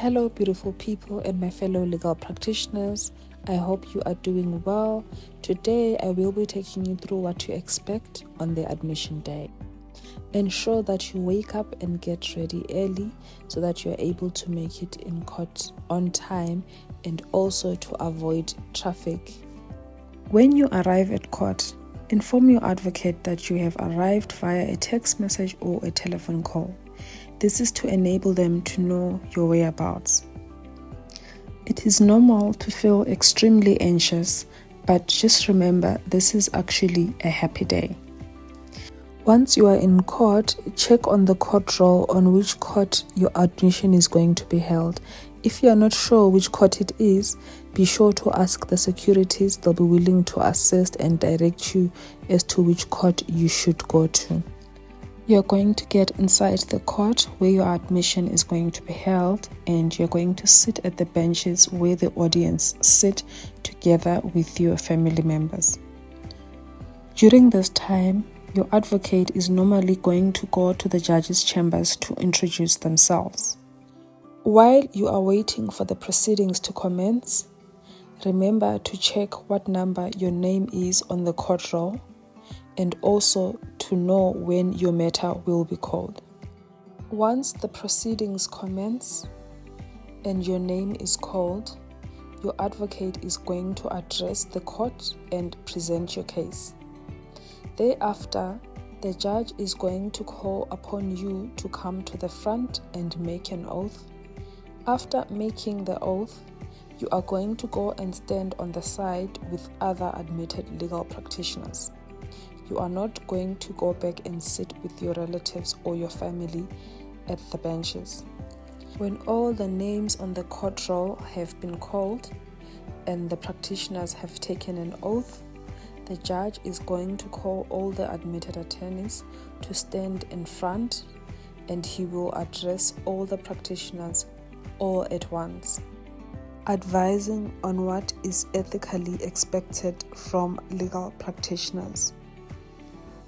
Hello, beautiful people and my fellow legal practitioners. I hope you are doing well. Today, I will be taking you through what to expect on the admission day. Ensure that you wake up and get ready early so that you are able to make it in court on time and also to avoid traffic. When you arrive at court, inform your advocate that you have arrived via a text message or a telephone call. This is to enable them to know your whereabouts. It is normal to feel extremely anxious, but just remember this is actually a happy day. Once you are in court, check on the court roll on which court your admission is going to be held. If you are not sure which court it is, be sure to ask the securities. They'll be willing to assist and direct you as to which court you should go to. You're going to get inside the court where your admission is going to be held, and you're going to sit at the benches where the audience sit together with your family members. During this time, your advocate is normally going to go to the judges' chambers to introduce themselves. While you are waiting for the proceedings to commence, remember to check what number your name is on the court roll and also to know when your matter will be called. Once the proceedings commence and your name is called, your advocate is going to address the court and present your case. Thereafter, the judge is going to call upon you to come to the front and make an oath. After making the oath, you are going to go and stand on the side with other admitted legal practitioners. You are not going to go back and sit with your relatives or your family at the benches. When all the names on the court roll have been called and the practitioners have taken an oath, the judge is going to call all the admitted attorneys to stand in front, and he will address all the practitioners all at once, advising on what is ethically expected from legal practitioners.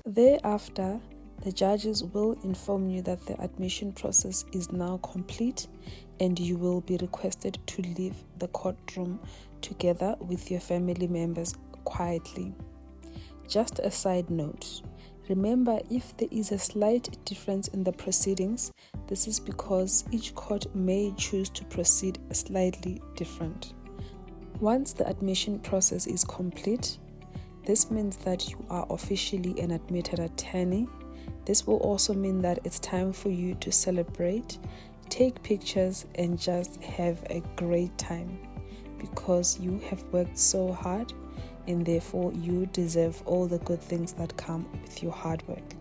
Thereafter, the judges will inform you that the admission process is now complete and you will be requested to leave the courtroom together with your family members quietly. Just a side note, remember if there is a slight difference in the proceedings, this is because each court may choose to proceed slightly different. Once the admission process is complete, this means that you are officially an admitted attorney. This will also mean that it's time for you to celebrate, take pictures, and just have a great time because you have worked so hard and therefore you deserve all the good things that come with your hard work.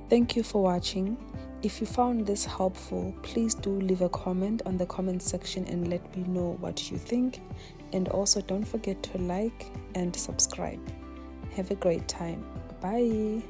Thank you for watching. If you found this helpful, please do leave a comment on the comment section and let me know what you think. And also don't forget to like and subscribe. Have a great time. Bye.